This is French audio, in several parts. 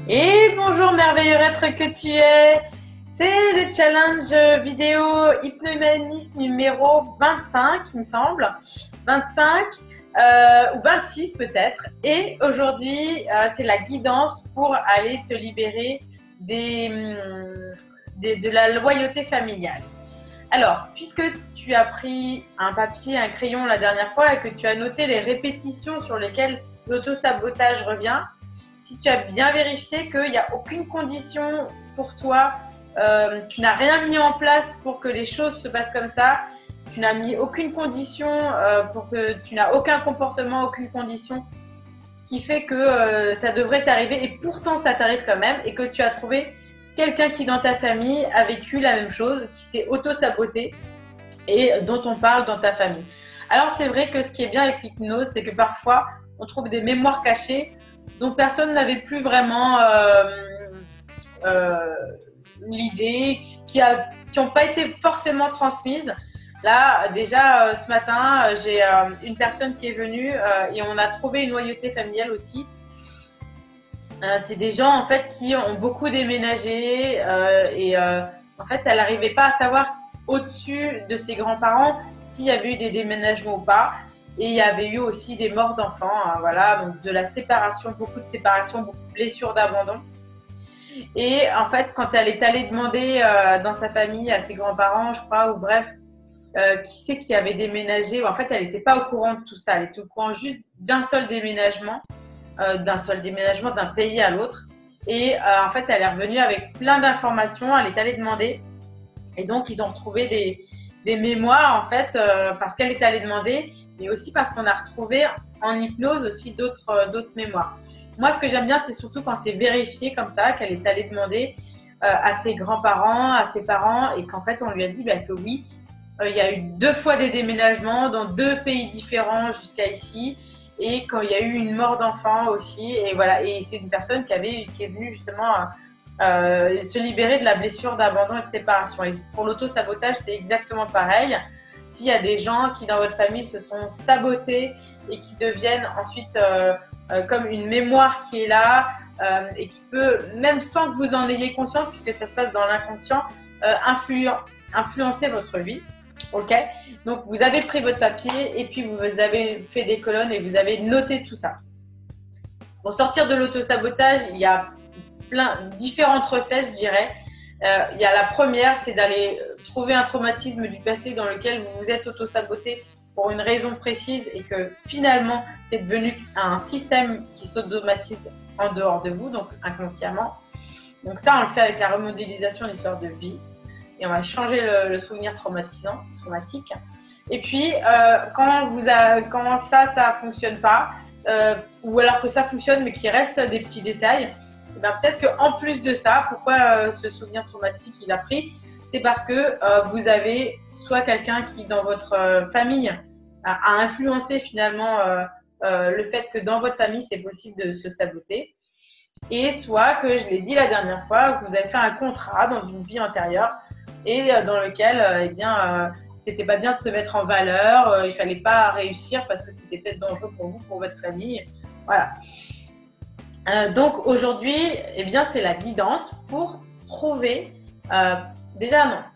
Et bonjour merveilleux être que tu es. C'est le challenge vidéo hypnohumaniste numéro 25, il me semble. 25 ou 26 peut-être. Et aujourd'hui, c'est la guidance pour aller te libérer de la loyauté familiale. Alors, puisque tu as pris un papier, un crayon la dernière fois et que tu as noté les répétitions sur lesquelles l'auto-sabotage revient, si tu as bien vérifié qu'il n'y a aucune condition pour toi, tu n'as rien mis en place pour que les choses se passent comme ça, tu n'as mis aucune condition pour que tu n'as aucun comportement, aucune condition qui fait que ça devrait t'arriver et pourtant ça t'arrive quand même et que tu as trouvé quelqu'un qui dans ta famille a vécu la même chose, qui s'est auto-saboté et dont on parle dans ta famille. Alors c'est vrai que ce qui est bien avec l'hypnose, c'est que parfois on trouve des mémoires cachées dont personne n'avait plus vraiment l'idée, qui n'ont pas été forcément transmises. Là, déjà, ce matin, j'ai une personne qui est venue et on a trouvé une loyauté familiale aussi. C'est des gens en fait qui ont beaucoup déménagé et en fait, elle n'arrivait pas à savoir au-dessus de ses grands-parents s'il y avait eu des déménagements ou pas. Et il y avait eu aussi des morts d'enfants, hein, voilà, donc de la séparation, beaucoup de séparation, beaucoup de blessures d'abandon. Et en fait, quand elle est allée demander dans sa famille à ses grands-parents, je crois, ou bref, qui c'est qui avait déménagé, en fait, elle n'était pas au courant de tout ça, elle était au courant juste d'un seul déménagement d'un pays à l'autre. Et en fait, elle est revenue avec plein d'informations, elle est allée demander. Et donc, ils ont retrouvé des mémoires, en fait, parce qu'elle est allée demander, mais aussi parce qu'on a retrouvé en hypnose aussi d'autres mémoires. Moi, ce que j'aime bien, c'est surtout quand c'est vérifié comme ça, qu'elle est allée demander à ses grands-parents, à ses parents, et qu'en fait, on lui a dit que oui, il y a eu 2 fois des déménagements dans 2 pays différents jusqu'à ici, et quand il y a eu une mort d'enfant aussi, et voilà, et c'est une personne qui est venue justement se libérer de la blessure d'abandon et de séparation. Et pour l'auto-sabotage, c'est exactement pareil. S'il y a des gens qui dans votre famille se sont sabotés et qui deviennent ensuite comme une mémoire qui est là et qui peut, même sans que vous en ayez conscience, puisque ça se passe dans l'inconscient, influencer votre vie. Ok, donc vous avez pris votre papier et puis vous avez fait des colonnes et vous avez noté tout ça. Pour sortir de l'auto-sabotage, il y a différentes recettes, je dirais. Il y a la première, c'est d'aller trouver un traumatisme du passé dans lequel vous vous êtes auto-saboté pour une raison précise et que finalement, c'est devenu un système qui s'automatise en dehors de vous, donc inconsciemment. Donc ça, on le fait avec la remodélisation de l'histoire de vie. Et on va changer le souvenir traumatique. Et puis, quand ça fonctionne pas, ou alors que ça fonctionne mais qu'il reste des petits détails, peut-être qu'en plus de ça, pourquoi ce souvenir traumatique il a pris, c'est parce que vous avez soit quelqu'un qui dans votre famille a influencé finalement le fait que dans votre famille c'est possible de se saboter, et soit que je l'ai dit la dernière fois, que vous avez fait un contrat dans une vie antérieure et dans lequel c'était pas bien de se mettre en valeur, il fallait pas réussir parce que c'était peut-être dangereux pour vous, pour votre famille, voilà. Donc aujourd'hui, c'est la guidance pour trouver,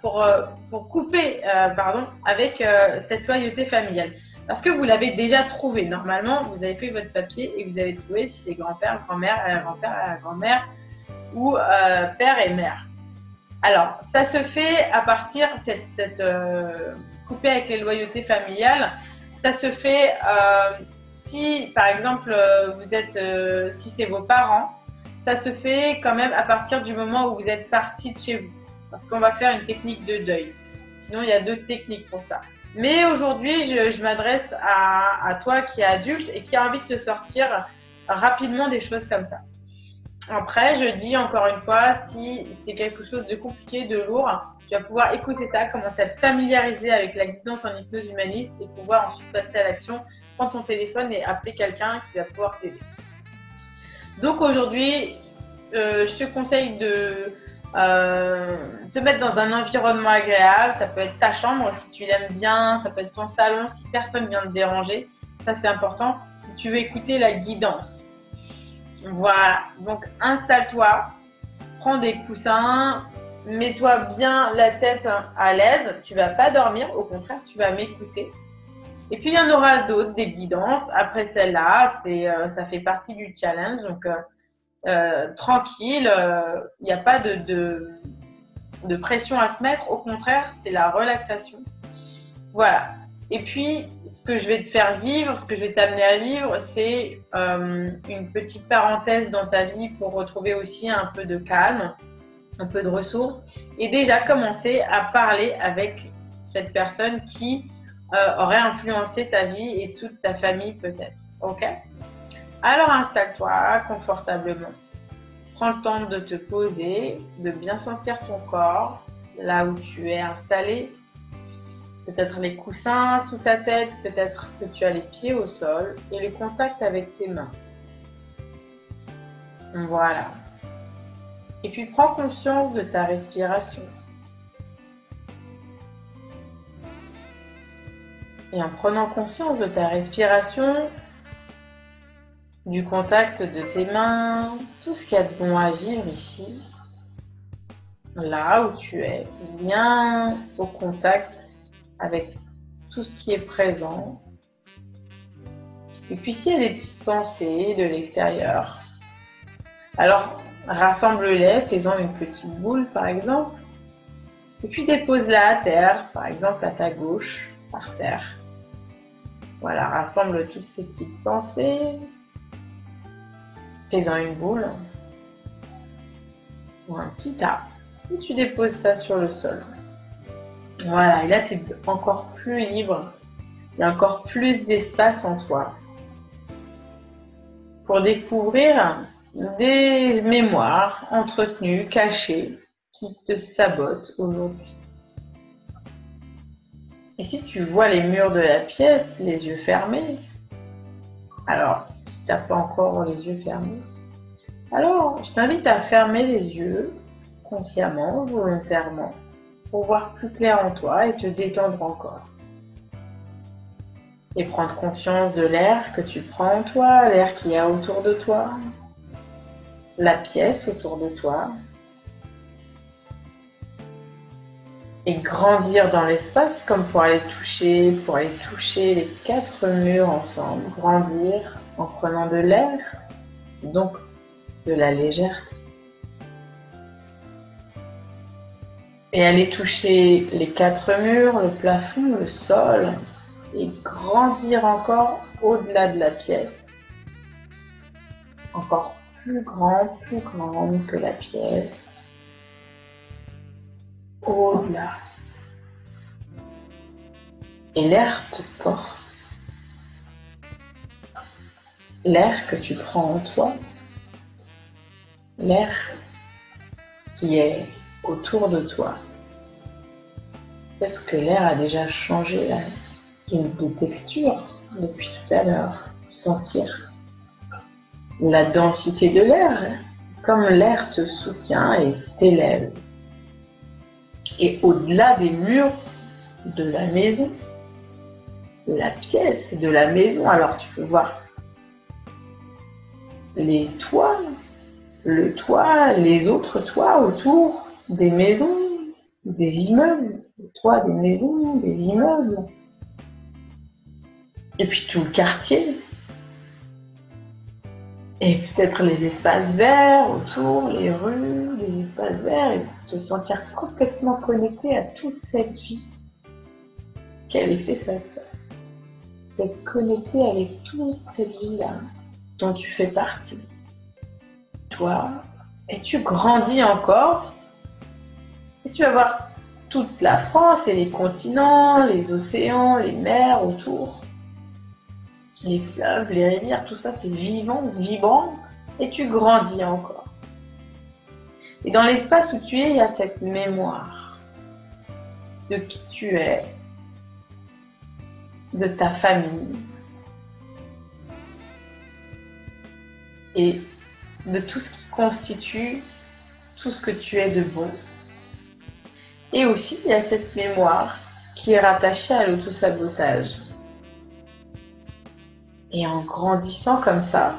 pour couper, avec cette loyauté familiale. Parce que vous l'avez déjà trouvé. Normalement, vous avez fait votre papier et vous avez trouvé si c'est grand-père, grand-mère, grand-père, grand-mère ou père et mère. Alors, ça se fait à partir cette couper avec les loyautés familiales. Ça se fait si, par exemple, si c'est vos parents, ça se fait quand même à partir du moment où vous êtes parti de chez vous. Parce qu'on va faire une technique de deuil. Sinon, il y a 2 techniques pour ça. Mais aujourd'hui, je m'adresse à toi qui es adulte et qui a envie de te sortir rapidement des choses comme ça. Après, je dis encore une fois, si c'est quelque chose de compliqué, de lourd, tu vas pouvoir écouter ça, commencer à te familiariser avec la guidance en hypnose humaniste et pouvoir ensuite passer à l'action, prendre ton téléphone et appeler quelqu'un qui va pouvoir t'aider. Donc aujourd'hui, je te conseille de te mettre dans un environnement agréable. Ça peut être ta chambre si tu l'aimes bien, ça peut être ton salon si personne vient te déranger. Ça c'est important si tu veux écouter la guidance. Voilà, donc installe-toi, prends des coussins, mets-toi bien la tête à l'aise. Tu vas pas dormir, au contraire, tu vas m'écouter. Et puis il y en aura d'autres, des guidances. Après celle-là, ça fait partie du challenge, donc tranquille, il n'y a pas de pression à se mettre. Au contraire, c'est la relaxation. Voilà. Et puis, ce que je vais te faire vivre, ce que je vais t'amener à vivre, c'est une petite parenthèse dans ta vie pour retrouver aussi un peu de calme, un peu de ressources, et déjà commencer à parler avec cette personne qui aurait influencé ta vie et toute ta famille peut-être. Ok? Alors installe-toi confortablement. Prends le temps de te poser, de bien sentir ton corps, là où tu es installé. Peut-être les coussins sous ta tête, peut-être que tu as les pieds au sol et le contact avec tes mains. Voilà. Et puis prends conscience de ta respiration. Et en prenant conscience de ta respiration, du contact de tes mains, tout ce qu'il y a de bon à vivre ici, là où tu es, bien au contact avec tout ce qui est présent. Et puis s'il y a des petites pensées de l'extérieur, alors rassemble-les, fais-en une petite boule par exemple, et puis dépose-la à terre, par exemple à ta gauche, par terre. Voilà, rassemble toutes ces petites pensées, fais-en une boule, ou un petit tas, et tu déposes ça sur le sol. Voilà, et là tu es encore plus libre, il y a encore plus d'espace en toi pour découvrir des mémoires entretenues, cachées, qui te sabotent aujourd'hui. Et si tu vois les murs de la pièce, les yeux fermés, alors si tu n'as pas encore les yeux fermés, alors je t'invite à fermer les yeux consciemment, volontairement, pour voir plus clair en toi et te détendre encore. Et prendre conscience de l'air que tu prends en toi, l'air qu'il y a autour de toi, la pièce autour de toi. Et grandir dans l'espace comme pour aller toucher les 4 murs ensemble. Grandir en prenant de l'air, donc de la légèreté. Et aller toucher les 4 murs, le plafond, le sol, et grandir encore au-delà de la pièce. Encore plus grande que la pièce. Au-delà. Et l'air te porte. L'air que tu prends en toi. L'air qui est autour de toi. Peut-être que l'air a déjà changé de texture depuis tout à l'heure. Sentir la densité de l'air, comme l'air te soutient et t'élève. Et au-delà des murs de la maison, de la pièce, de la maison, alors tu peux voir les toits, le toit, les autres toits autour des maisons, des immeubles, les toits des maisons, des immeubles. Et puis tout le quartier. Et peut-être les espaces verts autour, les rues, les espaces verts, et te sentir complètement connecté à toute cette vie. Quel effet ça fait? D'être connecté avec toute cette vie-là dont tu fais partie. Toi, et tu grandis encore, et tu vas voir toute la France et les continents, les océans, les mers autour. Les fleuves, les rivières, tout ça c'est vivant, vibrant, et tu grandis encore. Et dans l'espace où tu es, il y a cette mémoire de qui tu es, de ta famille, et de tout ce qui constitue tout ce que tu es de bon. Et aussi, il y a cette mémoire qui est rattachée à l'autosabotage. Et en grandissant comme ça,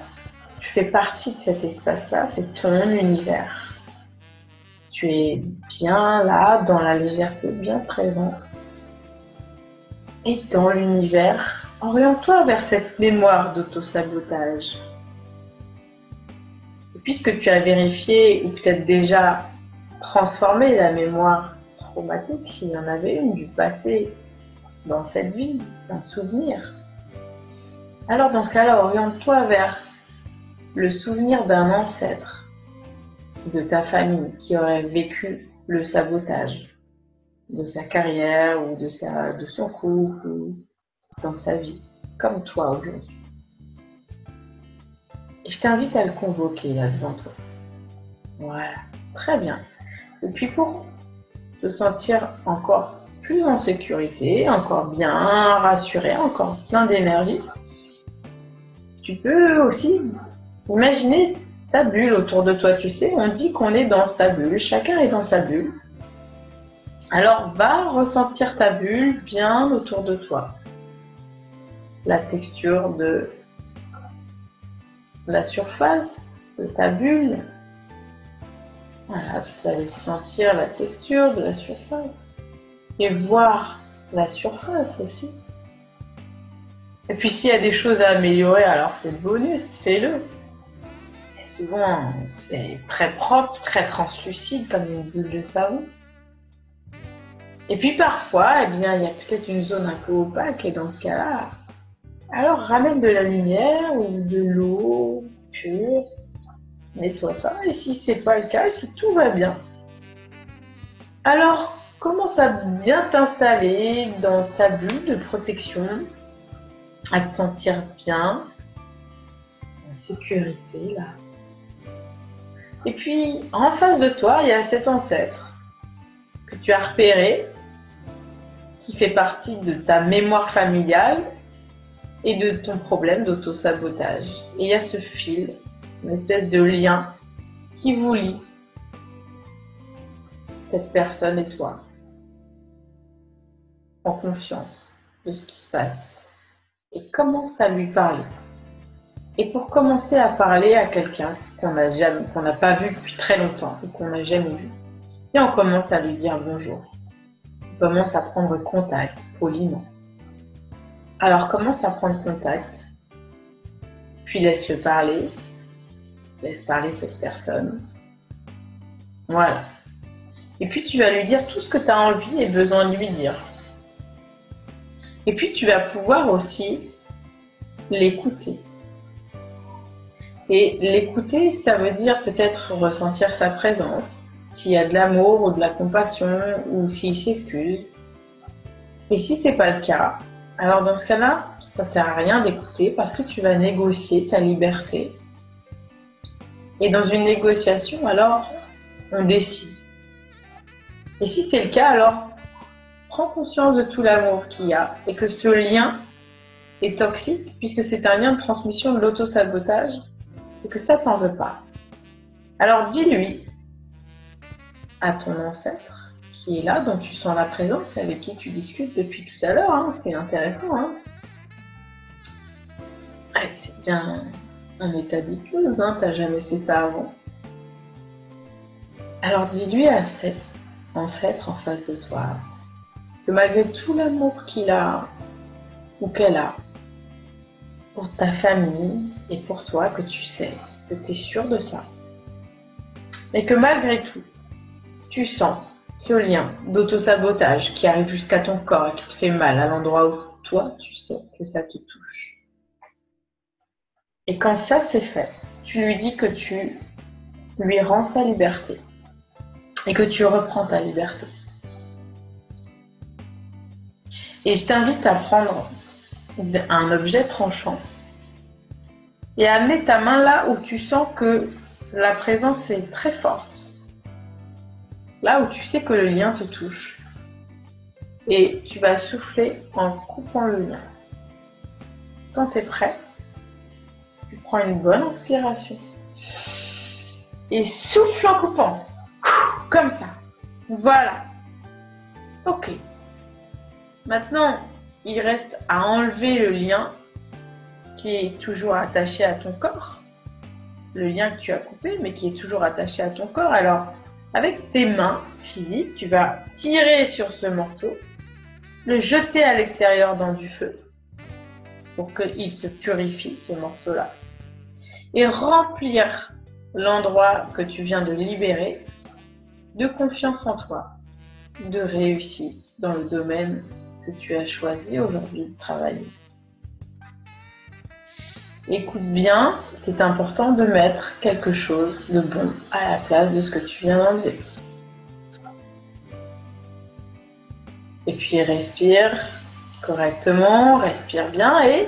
tu fais partie de cet espace-là, c'est ton univers. Tu es bien là, dans la légèreté, bien présent. Et dans l'univers, oriente-toi vers cette mémoire d'auto-sabotage. Et puisque tu as vérifié ou peut-être déjà transformé la mémoire traumatique, s'il y en avait une du passé dans cette vie, un souvenir, alors dans ce cas-là, oriente-toi vers le souvenir d'un ancêtre de ta famille qui aurait vécu le sabotage de sa carrière ou de son couple ou dans sa vie, comme toi aujourd'hui. Et je t'invite à le convoquer là devant toi. Voilà, très bien. Et puis pour te sentir encore plus en sécurité, encore bien rassuré, encore plein d'énergie, tu peux aussi imaginer ta bulle autour de toi. Tu sais, on dit qu'on est dans sa bulle, chacun est dans sa bulle. Alors va ressentir ta bulle bien autour de toi. La texture de la surface de ta bulle. Voilà, tu vas sentir la texture de la surface et voir la surface aussi. Et puis s'il y a des choses à améliorer, alors c'est le bonus, fais-le. Et souvent, c'est très propre, très translucide comme une bulle de savon. Et puis parfois, eh bien, il y a peut-être une zone un peu opaque et dans ce cas-là, alors ramène de la lumière ou de l'eau pure, nettoie ça. Et si c'est pas le cas, si tout va bien, alors commence à bien t'installer dans ta bulle de protection, à te sentir bien, en sécurité là. Et puis en face de toi, il y a cet ancêtre que tu as repéré, qui fait partie de ta mémoire familiale et de ton problème d'auto-sabotage. Et il y a ce fil, une espèce de lien qui vous lie, cette personne et toi, en conscience de ce qui se passe. Et commence à lui parler. Et pour commencer à parler à quelqu'un qu'on n'a pas vu depuis très longtemps ou qu'on n'a jamais vu, et on commence à lui dire bonjour. On commence à prendre contact poliment. Alors commence à prendre contact, puis laisse-le parler, laisse parler cette personne. Voilà. Et puis tu vas lui dire tout ce que tu as envie et besoin de lui dire. Et puis tu vas pouvoir aussi l'écouter. Et l'écouter, ça veut dire peut-être ressentir sa présence, s'il y a de l'amour ou de la compassion, ou s'il s'excuse. Et si c'est pas le cas, alors dans ce cas-là, ça sert à rien d'écouter parce que tu vas négocier ta liberté. Et dans une négociation, alors, on décide. Et si c'est le cas, alors, prends conscience de tout l'amour qu'il y a et que ce lien est toxique puisque c'est un lien de transmission de l'auto-sabotage et que ça t'en veut pas. Alors dis-lui à ton ancêtre qui est là, dont tu sens la présence et avec qui tu discutes depuis tout à l'heure, hein, c'est intéressant. Hein. Ouais, c'est bien un état d'hypnose, hein, t'as jamais fait ça avant. Alors dis-lui à cet ancêtre en face de toi que malgré tout l'amour qu'il a ou qu'elle a pour ta famille et pour toi, que tu sais, que tu es sûr de ça, mais que malgré tout, tu sens ce lien d'auto-sabotage qui arrive jusqu'à ton corps et qui te fait mal à l'endroit où toi, tu sais que ça te touche. Et quand ça c'est fait, tu lui dis que tu lui rends sa liberté et que tu reprends ta liberté. Et je t'invite à prendre un objet tranchant et à mettre ta main là où tu sens que la présence est très forte. Là où tu sais que le lien te touche. Et tu vas souffler en coupant le lien. Quand tu es prêt, tu prends une bonne inspiration. Et souffle en coupant. Comme ça. Voilà. Ok. Maintenant, il reste à enlever le lien qui est toujours attaché à ton corps. le lien que tu as coupé, mais qui est toujours attaché à ton corps. Alors, avec tes mains physiques, tu vas tirer sur ce morceau, le jeter à l'extérieur dans du feu, pour qu'il se purifie, ce morceau-là, et remplir l'endroit que tu viens de libérer de confiance en toi, de réussite dans le domaine que tu as choisi aujourd'hui de travailler. Écoute bien, c'est important de mettre quelque chose de bon à la place de ce que tu viens d'enlever. Et puis respire correctement, respire bien et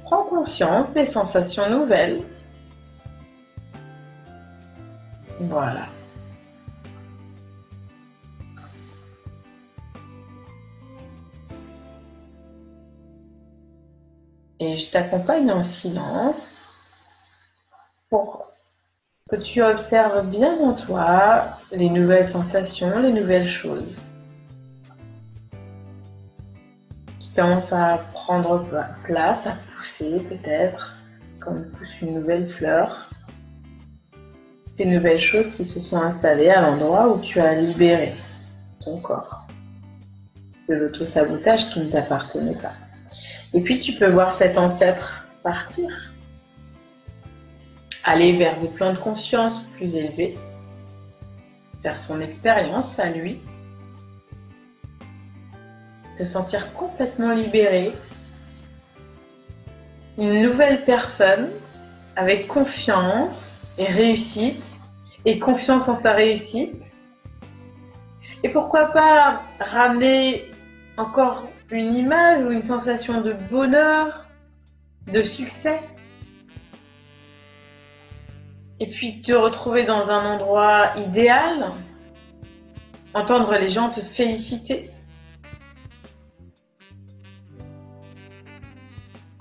prends conscience des sensations nouvelles. Voilà. Et je t'accompagne en silence pour que tu observes bien en toi les nouvelles sensations, les nouvelles choses qui commencent à prendre place, à pousser peut-être, comme pousse une nouvelle fleur. Ces nouvelles choses qui se sont installées à l'endroit où tu as libéré ton corps de l'auto-sabotage qui ne t'appartenait pas. Et puis tu peux voir cet ancêtre partir, aller vers des plans de conscience plus élevés, faire son expérience à lui, te sentir complètement libéré, une nouvelle personne avec confiance et réussite, et confiance en sa réussite. Et pourquoi pas ramener encore une image ou une sensation de bonheur, de succès. Et puis te retrouver dans un endroit idéal, entendre les gens te féliciter,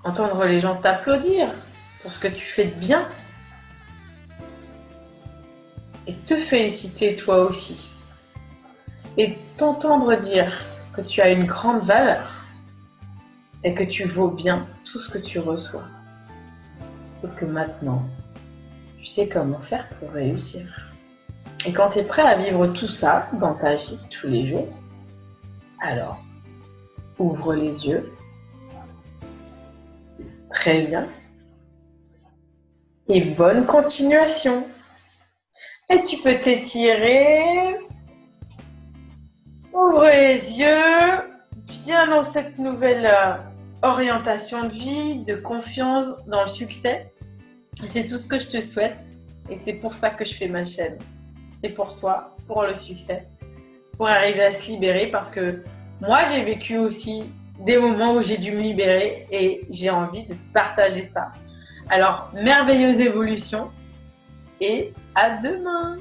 entendre les gens t'applaudir pour ce que tu fais de bien et te féliciter toi aussi. Et t'entendre dire que tu as une grande valeur et que tu vaux bien tout ce que tu reçois. Et que maintenant, tu sais comment faire pour réussir. Et quand tu es prêt à vivre tout ça dans ta vie tous les jours, alors ouvre les yeux. Très bien. Et bonne continuation. Et tu peux t'étirer. Ouvre les yeux, viens dans cette nouvelle orientation de vie, de confiance dans le succès. C'est tout ce que je te souhaite et c'est pour ça que je fais ma chaîne. Et pour toi, pour le succès, pour arriver à se libérer parce que moi j'ai vécu aussi des moments où j'ai dû me libérer et j'ai envie de partager ça. Alors, merveilleuse évolution et à demain!